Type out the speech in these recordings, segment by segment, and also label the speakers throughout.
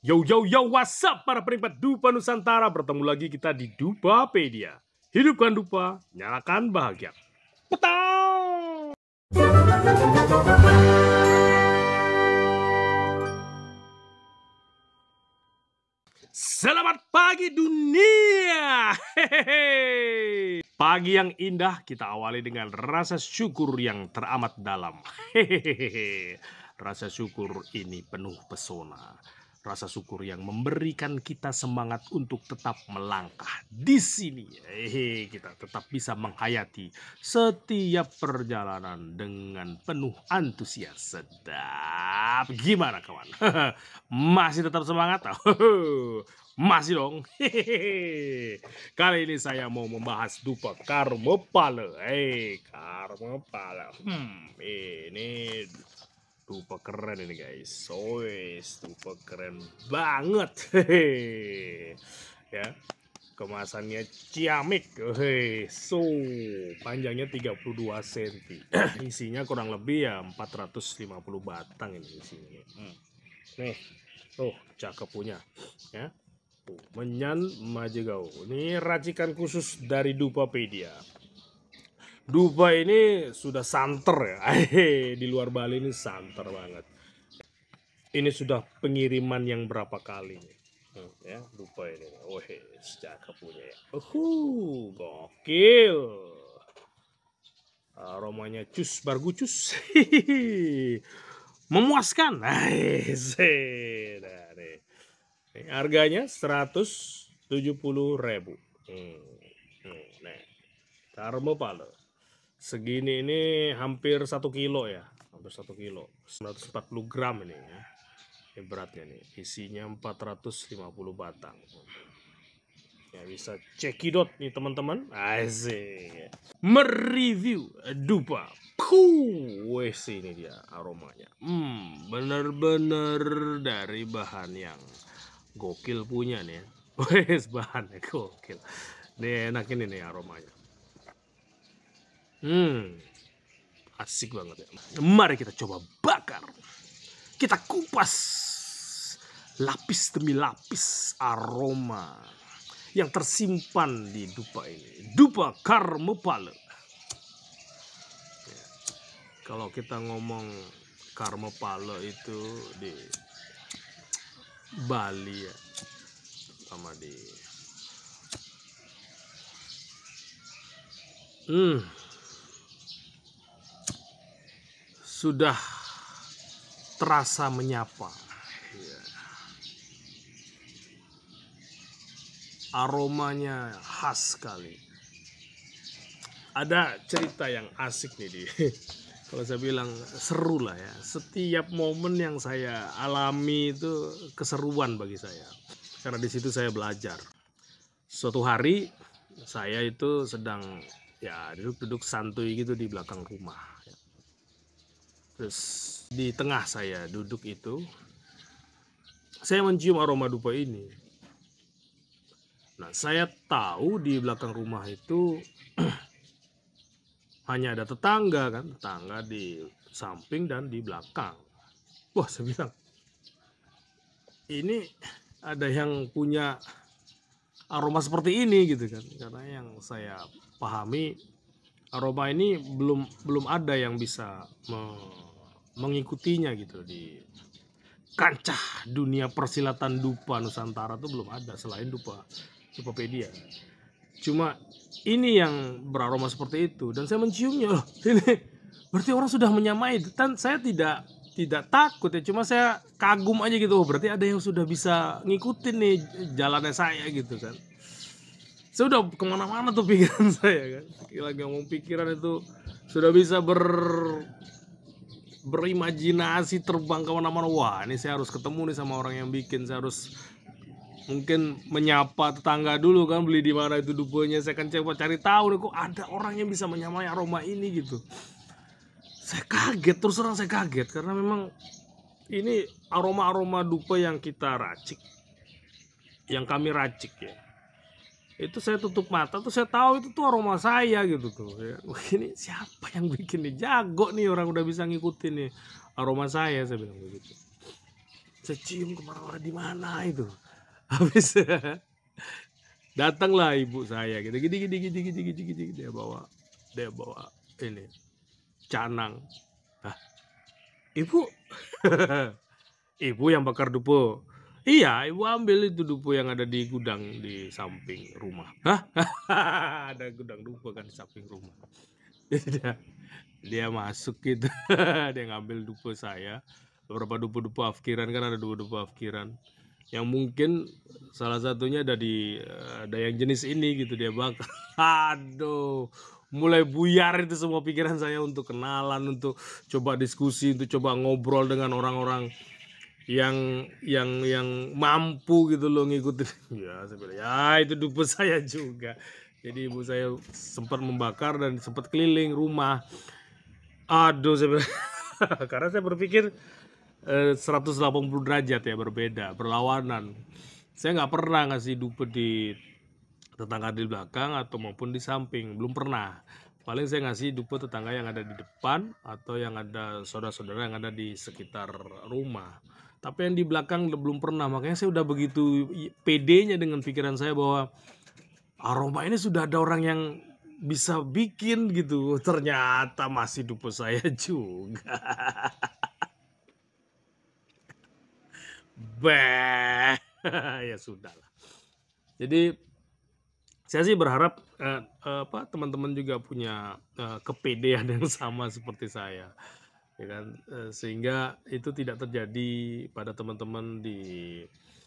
Speaker 1: Yo yo yo, what's up para penikmat Dupa Nusantara. Bertemu lagi kita di Dupapedia. Hidupkan dupa, nyalakan bahagia. Petang. Selamat pagi dunia. Hehehe. Pagi yang indah kita awali dengan rasa syukur yang teramat dalam. Hehehe. Rasa syukur ini penuh pesona. Rasa syukur yang memberikan kita semangat untuk tetap melangkah di sini. Kita tetap bisa menghayati setiap perjalanan dengan penuh antusias. Sedap. Gimana kawan? Masih tetap semangat? Masih dong. Kali ini saya mau membahas dupa Karmapala. Karmapala. Ini dupa keren ini guys. Dupa keren banget. Ya, kemasannya ciamik. Panjangnya 32 cm. Isinya kurang lebih ya 450 batang ini isinya. Nih, cakep punya. Ya. Menyan Majegau. Ini racikan khusus dari Dupapedia. Dupa ini sudah santer ya. Di luar Bali ini santer banget. Ini sudah pengiriman yang berapa kali ya dupa ini. Cakep punya ya. Gokil. Aromanya cus bargucus. Memuaskan. Harganya 170.000. Nah, Karmapala. Segini ini hampir 1 kilo ya, hampir 1 kilo, 140 gram ini ya. Ini beratnya nih, isinya 450 batang. Ya bisa cekidot nih teman-teman. Asik. Mereview dupa. Wes ini dia aromanya. Bener-bener dari bahan yang gokil punya nih. Wes bahannya gokil. Nih enak ini nih aromanya. Asik banget ya. Mari kita coba bakar. Kita kupas lapis demi lapis aroma yang tersimpan di dupa ini. Dupa Karmapala. Ya. Kalau kita ngomong Karmapala itu di Bali ya, sama di sudah terasa menyapa. Ya. Aromanya khas sekali. Ada cerita yang asik nih di kalau saya bilang seru lah ya. Setiap momen yang saya alami itu keseruan bagi saya. Karena di situ saya belajar. Suatu hari saya itu sedang ya duduk-duduk santuy gitu di belakang rumah. Terus di tengah saya duduk itu, saya mencium aroma dupa ini. Nah, saya tahu di belakang rumah itu hanya ada tetangga kan, tetangga di samping dan di belakang. Wah, saya bilang, ini ada yang punya aroma seperti ini gitu kan. Karena yang saya pahami aroma ini belum ada yang bisa mengikutinya gitu di kancah dunia persilatan dupa Nusantara tuh belum ada selain Dupapedia. Cuma ini yang beraroma seperti itu dan saya menciumnya. Loh, ini berarti orang sudah menyamai. Dan saya tidak takut ya, cuma saya kagum aja gitu. Berarti ada yang sudah bisa ngikutin nih jalannya saya gitu kan. Saya udah kemana-mana tuh pikiran saya kan. Lagi ngomong pikiran itu sudah bisa berimajinasi terbang kemana-mana. Wah, ini saya harus ketemu nih sama orang yang bikin. Saya harus mungkin menyapa tetangga dulu kan, beli di mana itu dupanya. Saya akan coba cari tahu nih, kok ada orang yang bisa menyamai aroma ini gitu. Saya kaget, terus terang saya kaget karena memang ini aroma-aroma dupa yang kita racik, yang kami racik ya. Itu saya tutup mata tuh saya tahu itu tuh aroma saya gitu tuh ya. Wah, ini siapa yang bikin nih, jago nih orang udah bisa ngikutin nih aroma saya bilang begitu. Saya cium kemana-mana, di mana itu. Habis datanglah ibu saya gitu, gini, dia bawa ini canang. Hah, ibu? Ibu yang bakar dupo? Iya, ibu ambil itu dupo yang ada di gudang di samping rumah. Hah? Ada gudang dupo kan di samping rumah. Jadi dia masuk gitu. Dia ngambil dupo saya. Beberapa dupo-dupo afkiran, kan ada dupo-dupo afkiran yang mungkin salah satunya ada yang jenis ini gitu, dia bakar. Aduh, mulai buyar itu semua pikiran saya untuk kenalan, untuk coba diskusi, untuk coba ngobrol dengan orang-orang yang mampu gitu loh ngikutin. Ya saya bilang, ya itu dupo saya juga. Jadi ibu saya sempat membakar dan sempat keliling rumah. Aduh, saya bilang, karena saya berpikir 180 derajat ya, berbeda, berlawanan. Saya nggak pernah ngasih dupe di tetangga di belakang atau maupun di samping, belum pernah. Paling saya ngasih dupe tetangga yang ada di depan atau yang ada saudara-saudara yang ada di sekitar rumah. Tapi yang di belakang belum pernah. Makanya saya udah begitu pedenya dengan pikiran saya bahwa aroma ini sudah ada orang yang bisa bikin gitu. Ternyata masih dupe saya juga. Beh, ya sudah lah. Jadi saya sih berharap teman-teman juga punya kepedean yang sama seperti saya, ya kan, sehingga itu tidak terjadi pada teman-teman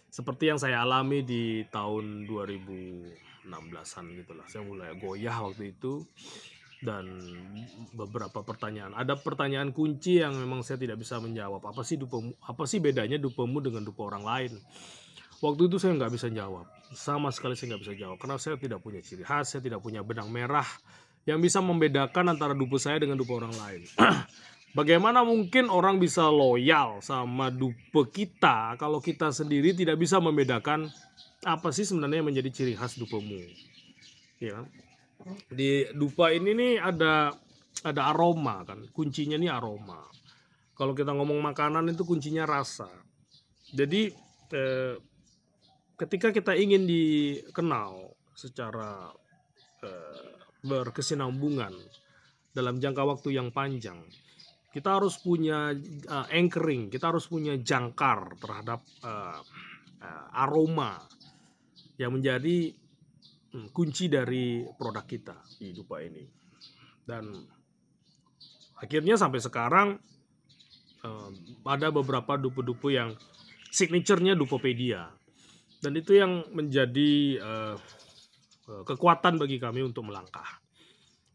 Speaker 1: seperti yang saya alami di tahun 2016-an gitulah. Saya mulai goyah waktu itu. Dan beberapa pertanyaan, ada pertanyaan kunci yang memang saya tidak bisa menjawab. Apa sih bedanya dupemu dengan dupa orang lain? Waktu itu saya nggak bisa jawab, sama sekali saya nggak bisa jawab, karena saya tidak punya ciri khas, saya tidak punya benang merah yang bisa membedakan antara dupa saya dengan dupa orang lain. Bagaimana mungkin orang bisa loyal sama dupa kita kalau kita sendiri tidak bisa membedakan apa sih sebenarnya yang menjadi ciri khas dupemu, ya kan? Di dupa ini nih ada aroma kan, kuncinya nih aroma. Kalau kita ngomong makanan itu kuncinya rasa. Jadi ketika kita ingin dikenal secara berkesinambungan dalam jangka waktu yang panjang, kita harus punya anchoring, kita harus punya jangkar terhadap aroma yang menjadi kunci dari produk kita di dupa ini. Dan akhirnya sampai sekarang ada beberapa dupo-dupo yang signaturenya Dupopedia, dan itu yang menjadi kekuatan bagi kami untuk melangkah.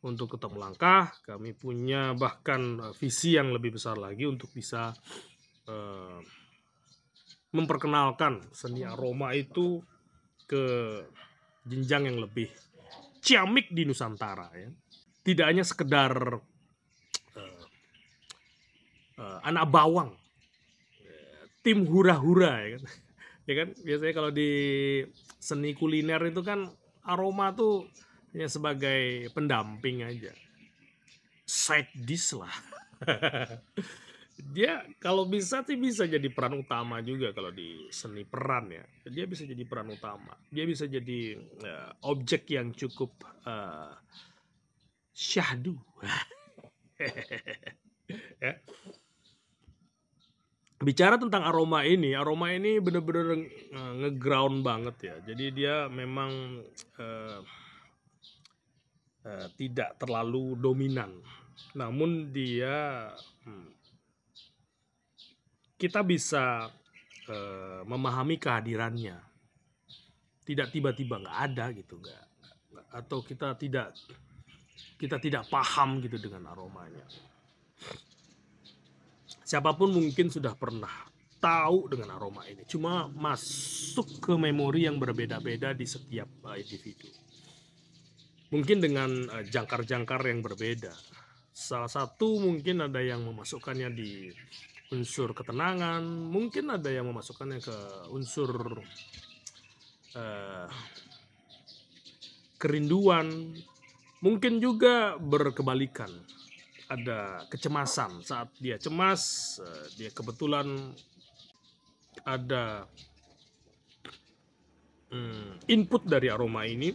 Speaker 1: Untuk tetap melangkah, kami punya bahkan visi yang lebih besar lagi untuk bisa memperkenalkan seni aroma itu ke jenjang yang lebih ciamik di Nusantara, ya. Tidak hanya sekedar anak bawang, tim hura-hura, ya kan. Ya kan, biasanya kalau di seni kuliner itu kan aroma tuh hanya sebagai pendamping aja, side dish lah. Dia kalau bisa sih bisa jadi peran utama juga kalau di seni peran, ya. Dia bisa jadi peran utama. Dia bisa jadi objek yang cukup syahdu. Ya. Bicara tentang aroma ini bener-bener ngeground banget ya. Jadi dia memang tidak terlalu dominan. Namun dia kita bisa memahami kehadirannya, tidak tiba-tiba nggak ada gitu, nggak, atau kita tidak paham gitu dengan aromanya. Siapapun mungkin sudah pernah tahu dengan aroma ini, cuma masuk ke memori yang berbeda-beda di setiap individu, mungkin dengan jangkar-jangkar yang berbeda. Salah satu mungkin ada yang memasukkannya di unsur ketenangan, mungkin ada yang memasukkannya ke unsur kerinduan, mungkin juga berkebalikan, ada kecemasan. Saat dia cemas, dia kebetulan ada input dari aroma ini,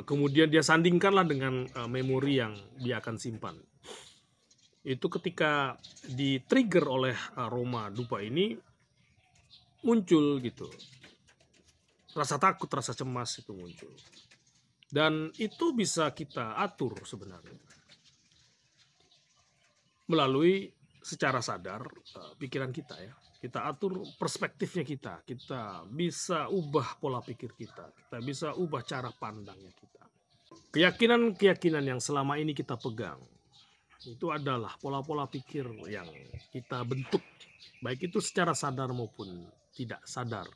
Speaker 1: kemudian dia sandingkanlah dengan memori yang dia akan simpan. Itu ketika di-trigger oleh aroma dupa ini, muncul gitu. Rasa takut, rasa cemas itu muncul. Dan itu bisa kita atur sebenarnya. Melalui secara sadar pikiran kita ya. Kita atur perspektifnya kita. Kita bisa ubah pola pikir kita. Kita bisa ubah cara pandangnya kita. Keyakinan-keyakinan yang selama ini kita pegang, itu adalah pola-pola pikir yang kita bentuk. Baik itu secara sadar maupun tidak sadar.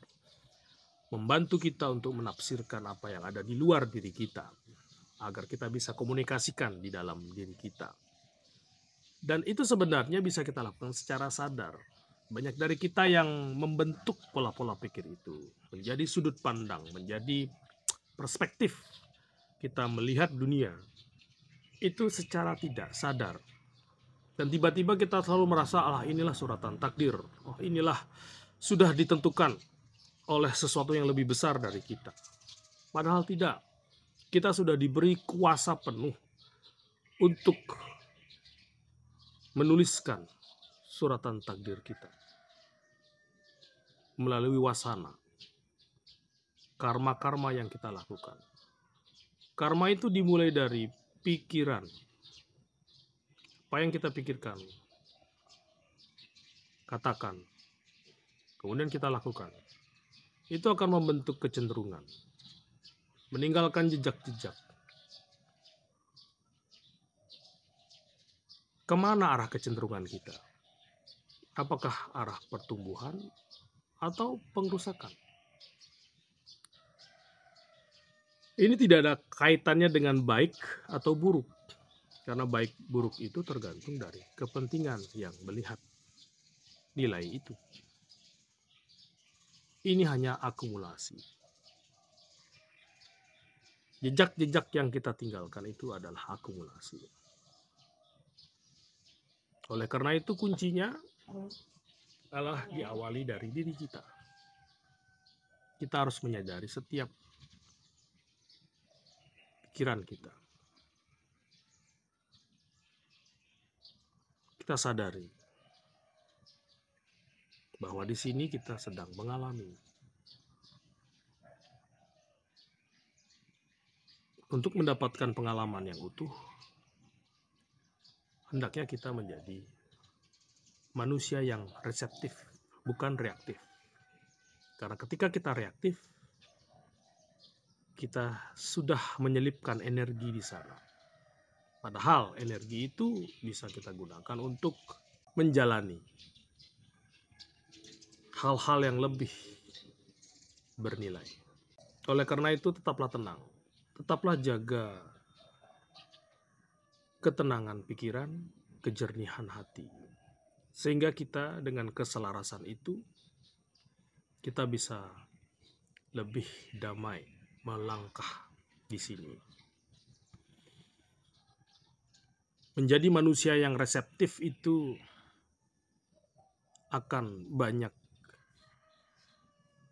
Speaker 1: Membantu kita untuk menafsirkan apa yang ada di luar diri kita, agar kita bisa komunikasikan di dalam diri kita. Dan itu sebenarnya bisa kita lakukan secara sadar. Banyak dari kita yang membentuk pola-pola pikir itu menjadi sudut pandang, menjadi perspektif kita melihat dunia itu secara tidak sadar. Dan tiba-tiba kita selalu merasa, ah inilah suratan takdir, oh inilah sudah ditentukan oleh sesuatu yang lebih besar dari kita. Padahal tidak. Kita sudah diberi kuasa penuh untuk menuliskan suratan takdir kita melalui wasana, karma-karma yang kita lakukan. Karma itu dimulai dari pikiran. Apa yang kita pikirkan, katakan, kemudian kita lakukan. Itu akan membentuk kecenderungan, meninggalkan jejak-jejak. Kemana arah kecenderungan kita? Apakah arah pertumbuhan atau pengrusakan? Ini tidak ada kaitannya dengan baik atau buruk, karena baik buruk itu tergantung dari kepentingan yang melihat nilai itu. Ini hanya akumulasi. Jejak-jejak yang kita tinggalkan itu adalah akumulasi. Oleh karena itu kuncinya adalah diawali dari diri kita. Kita harus menyadari setiap pikiran kita. Kita sadari bahwa di sini kita sedang mengalami. Untuk mendapatkan pengalaman yang utuh, hendaknya kita menjadi manusia yang reseptif, bukan reaktif. Karena ketika kita reaktif, kita sudah menyelipkan energi di sana. Padahal energi itu bisa kita gunakan untuk menjalani hal-hal yang lebih bernilai. Oleh karena itu tetaplah tenang. Tetaplah jaga ketenangan pikiran, kejernihan hati. Sehingga kita dengan keselarasan itu, kita bisa lebih damai melangkah di sini. Menjadi manusia yang reseptif itu akan banyak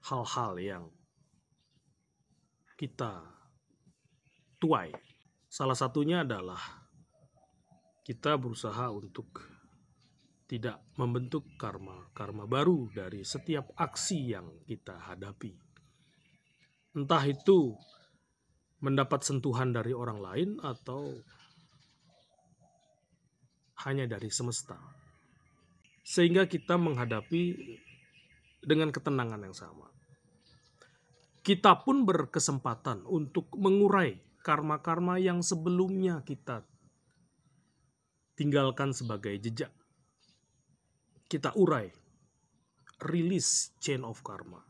Speaker 1: hal-hal yang kita tuai. Salah satunya adalah kita berusaha untuk tidak membentuk karma baru dari setiap aksi yang kita hadapi. Entah itu mendapat sentuhan dari orang lain atau hanya dari semesta. Sehingga kita menghadapi dengan ketenangan yang sama. Kita pun berkesempatan untuk mengurai karma-karma yang sebelumnya kita tinggalkan sebagai jejak. Kita urai, release chain of karma.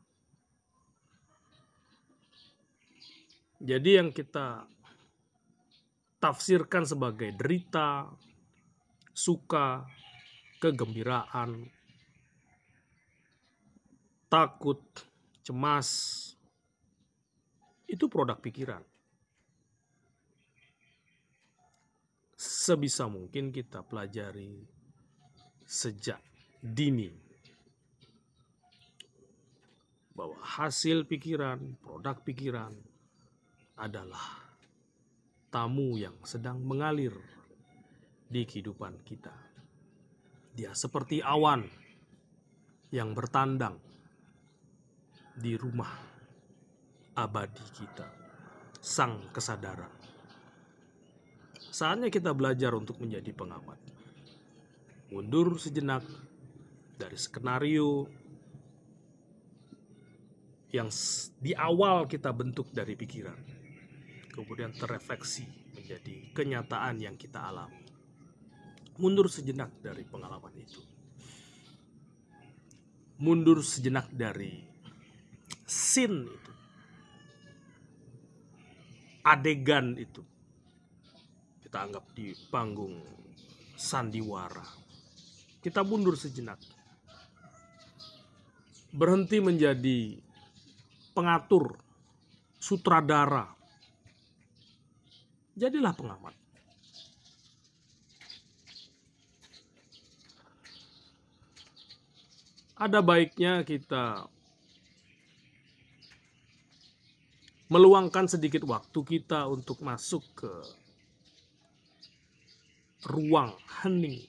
Speaker 1: Jadi yang kita tafsirkan sebagai derita, suka, kegembiraan, takut, cemas, itu produk pikiran. Sebisa mungkin kita pelajari sejak dini. bahwa hasil pikiran, produk pikiran adalah tamu yang sedang mengalir di kehidupan kita. Dia seperti awan yang bertandang di rumah abadi kita, sang kesadaran. Saatnya kita belajar untuk menjadi pengamat. Mundur sejenak dari skenario yang di awal kita bentuk dari pikiran, kemudian terefleksi menjadi kenyataan yang kita alami. Mundur sejenak dari pengalaman itu. Mundur sejenak dari scene itu. Adegan itu. Kita anggap di panggung sandiwara. Kita mundur sejenak. Berhenti menjadi pengatur, sutradara. Jadilah pengamat. Ada baiknya kita meluangkan sedikit waktu kita untuk masuk ke ruang hening.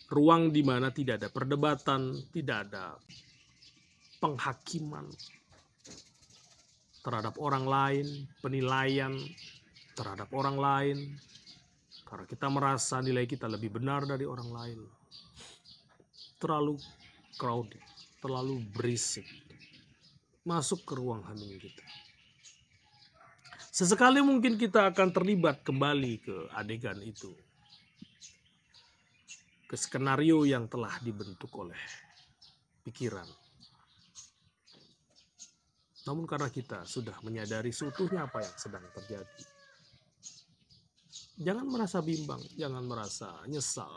Speaker 1: Ruang di mana tidak ada perdebatan, tidak ada penghakiman terhadap orang lain, penilaian terhadap orang lain, karena kita merasa nilai kita lebih benar dari orang lain. Terlalu crowded, terlalu berisik. Masuk ke ruang hening kita. Sesekali mungkin kita akan terlibat kembali ke adegan itu, ke skenario yang telah dibentuk oleh pikiran. Namun karena kita sudah menyadari seutuhnya apa yang sedang terjadi, jangan merasa bimbang, jangan merasa nyesal.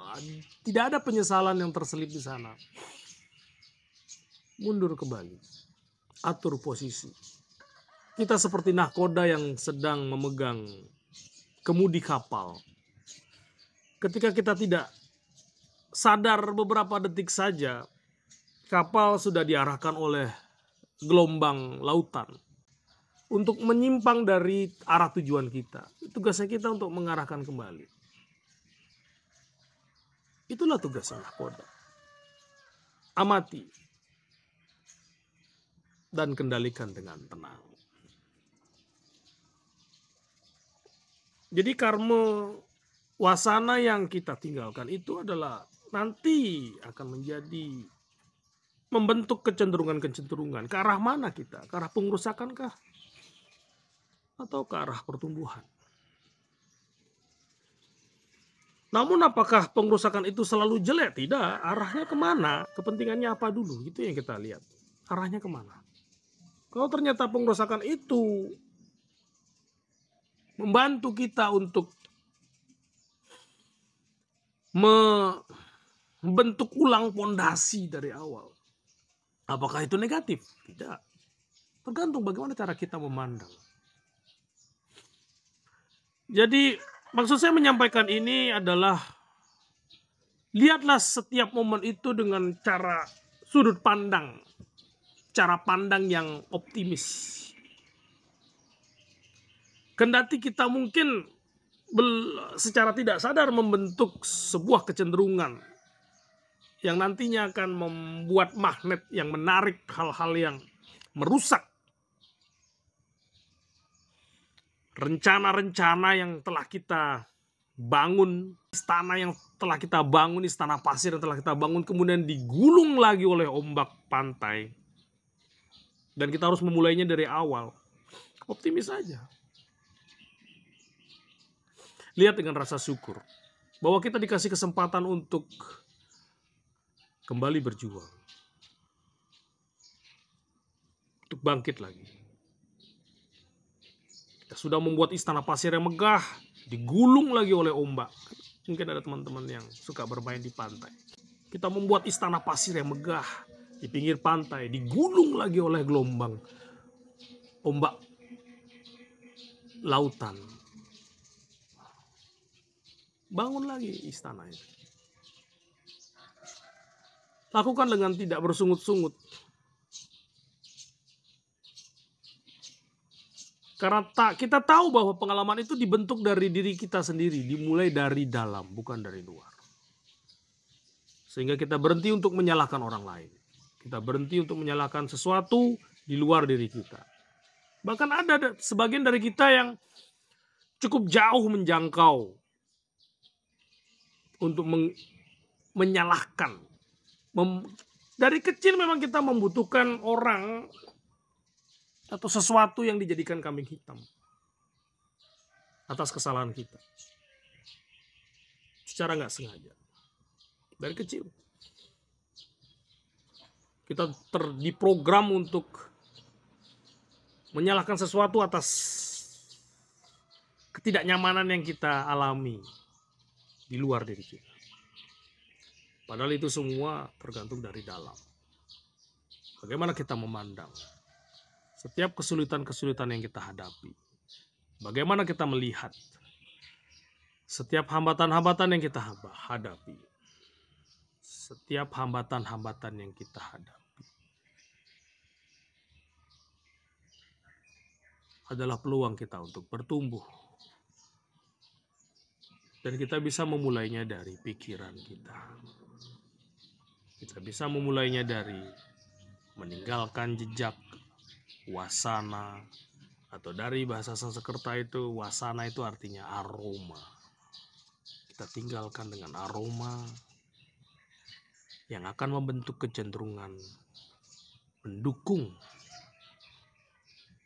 Speaker 1: Tidak ada penyesalan yang terselip di sana. Mundur kembali, atur posisi. Kita seperti nahkoda yang sedang memegang kemudi kapal. Ketika kita tidak sadar beberapa detik saja, kapal sudah diarahkan oleh gelombang lautan untuk menyimpang dari arah tujuan kita. Tugasnya kita untuk mengarahkan kembali. Itulah tugasnya nahkoda. Amati dan kendalikan dengan tenang. Jadi karma wasana yang kita tinggalkan itu adalah nanti akan menjadi membentuk kecenderungan-kecenderungan. Ke arah mana kita? Ke arah pengerusakan kah? Atau ke arah pertumbuhan? Namun apakah pengerusakan itu selalu jelek? Tidak. Arahnya kemana? Kepentingannya apa dulu? Itu yang kita lihat. Arahnya kemana? Kalau ternyata pengerusakan itu membantu kita untuk membentuk ulang fondasi dari awal, apakah itu negatif? Tidak. Tergantung bagaimana cara kita memandang. Jadi maksud saya menyampaikan ini adalah lihatlah setiap momen itu dengan cara sudut pandang, cara pandang yang optimis. Kendati kita mungkin secara tidak sadar membentuk sebuah kecenderungan yang nantinya akan membuat magnet yang menarik hal-hal yang merusak rencana-rencana yang telah kita bangun, istana yang telah kita bangun, istana pasir yang telah kita bangun, kemudian digulung lagi oleh ombak pantai. Dan kita harus memulainya dari awal. Optimis saja. Lihat dengan rasa syukur bahwa kita dikasih kesempatan untuk kembali berjuang, untuk bangkit lagi. Kita sudah membuat istana pasir yang megah, digulung lagi oleh ombak. Mungkin ada teman-teman yang suka bermain di pantai. Kita membuat istana pasir yang megah di pinggir pantai, digulung lagi oleh gelombang ombak lautan. Bangun lagi istana itu. Lakukan dengan tidak bersungut-sungut. Karena kita tahu bahwa pengalaman itu dibentuk dari diri kita sendiri, dimulai dari dalam, bukan dari luar. Sehingga kita berhenti untuk menyalahkan orang lain. Kita berhenti untuk menyalahkan sesuatu di luar diri kita. Bahkan ada sebagian dari kita yang cukup jauh menjangkau untuk menyalahkan. Dari kecil memang kita membutuhkan orang atau sesuatu yang dijadikan kambing hitam atas kesalahan kita. Secara nggak sengaja. Dari kecil. Kita diprogram untuk menyalahkan sesuatu atas ketidaknyamanan yang kita alami di luar diri kita. Padahal itu semua tergantung dari dalam. Bagaimana kita memandang setiap kesulitan-kesulitan yang kita hadapi. Bagaimana kita melihat setiap hambatan-hambatan yang kita hadapi. Setiap hambatan-hambatan yang kita hadapi adalah peluang kita untuk bertumbuh. Dan kita bisa memulainya dari pikiran kita. Kita bisa memulainya dari meninggalkan jejak wasana, atau dari bahasa Sanskerta itu wasana itu artinya aroma. Kita tinggalkan dengan aroma yang akan membentuk kecenderungan mendukung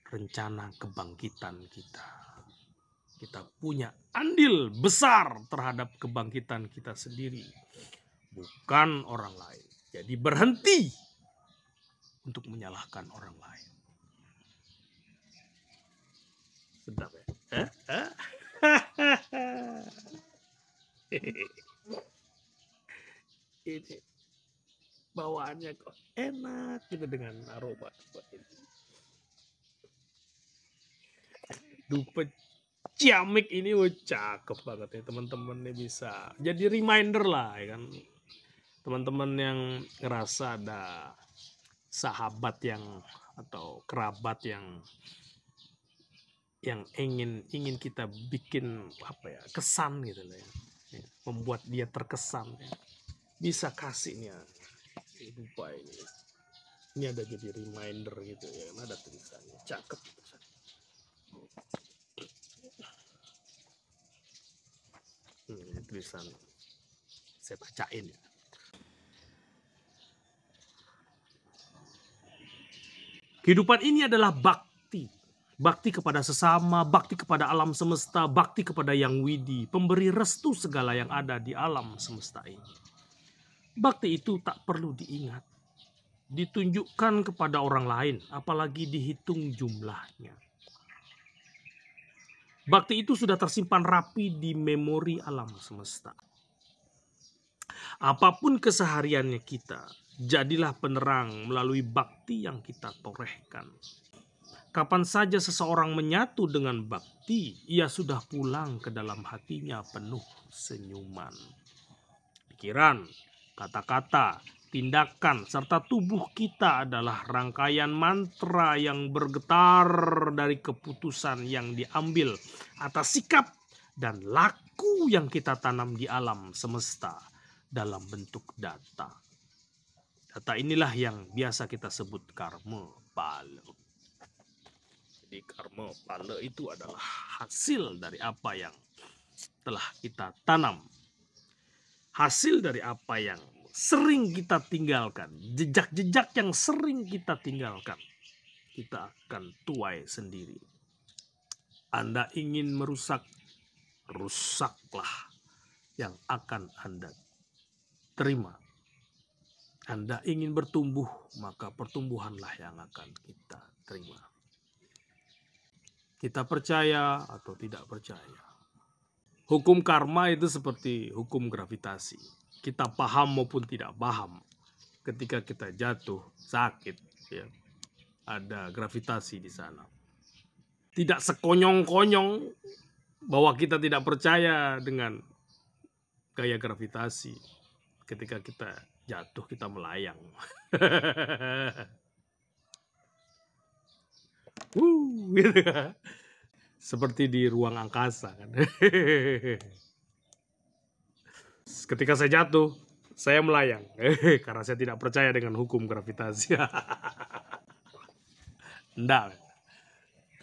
Speaker 1: rencana kebangkitan kita. Kita punya andil besar terhadap kebangkitan kita sendiri, bukan orang lain. Jadi berhenti untuk menyalahkan orang lain. Sedap ya? Ini bawaannya kok enak gitu dengan aroma ini. Dupe ciamik ini cakep banget ya teman-teman, nih bisa jadi reminder lah ya kan, teman-teman yang ngerasa ada sahabat yang atau kerabat yang ingin kita bikin apa ya, kesan gitu lah ya, membuat dia terkesan ya. Bisa kasihnya lupa ini ada jadi reminder gitu ya, ada tulisannya cakep. Tulisan saya bacain ya. Kehidupan ini adalah bakti. Bakti kepada sesama, bakti kepada alam semesta, bakti kepada Yang Widi, pemberi restu segala yang ada di alam semesta ini. Bakti itu tak perlu diingat, ditunjukkan kepada orang lain, apalagi dihitung jumlahnya. Bakti itu sudah tersimpan rapi di memori alam semesta. Apapun kesehariannya kita, jadilah penerang melalui bakti yang kita torehkan. Kapan saja seseorang menyatu dengan bakti, ia sudah pulang ke dalam hatinya penuh senyuman. Pikiran, kata-kata, tindakan, serta tubuh kita adalah rangkaian mantra yang bergetar dari keputusan yang diambil atas sikap dan laku yang kita tanam di alam semesta dalam bentuk data. Data inilah yang biasa kita sebut karma pala. Jadi karma pala itu adalah hasil dari apa yang telah kita tanam. Hasil dari apa yang sering kita tinggalkan. Jejak-jejak yang sering kita tinggalkan. Kita akan tuai sendiri. Anda ingin merusak, rusaklah yang akan Anda terima. Anda ingin bertumbuh, maka pertumbuhanlah yang akan kita terima. Kita percaya atau tidak percaya. Hukum karma itu seperti hukum gravitasi. Kita paham maupun tidak paham. Ketika kita jatuh, sakit, ya, ada gravitasi di sana. Tidak sekonyong-konyong bahwa kita tidak percaya dengan gaya gravitasi. Ketika kita jatuh, kita melayang. Gitu. Seperti di ruang angkasa kan. Ketika saya jatuh, saya melayang karena saya tidak percaya dengan hukum gravitasi. Enggak,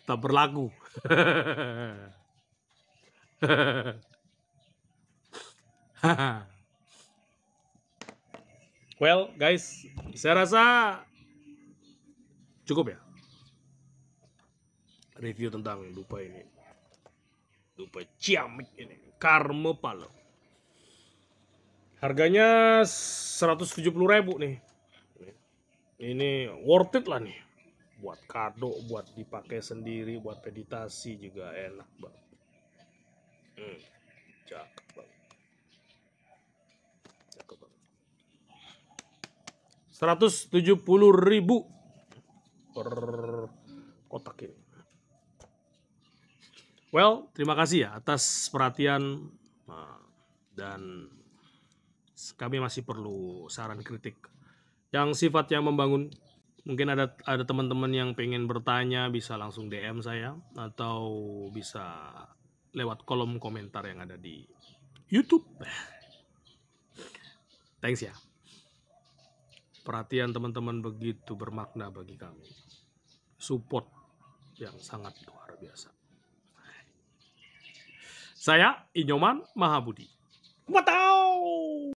Speaker 1: tetap berlaku. Well, guys, saya rasa cukup ya review tentang dupa ini. Dupa ciamik ini, Karmapalo. Harganya 170.000 nih. Ini worth it lah nih. Buat kado, buat dipakai sendiri, buat meditasi juga enak banget. Cakep banget. Cakep banget. 170.000 per kotak ini. Well, terima kasih ya atas perhatian, dan kami masih perlu saran kritik yang sifatnya membangun. Mungkin ada teman-teman yang pengen bertanya, bisa langsung DM saya atau bisa lewat kolom komentar yang ada di YouTube. Thanks ya. Perhatian teman-teman begitu bermakna bagi kami. Support yang sangat luar biasa. Saya Inyoman Mahabudi. Watau!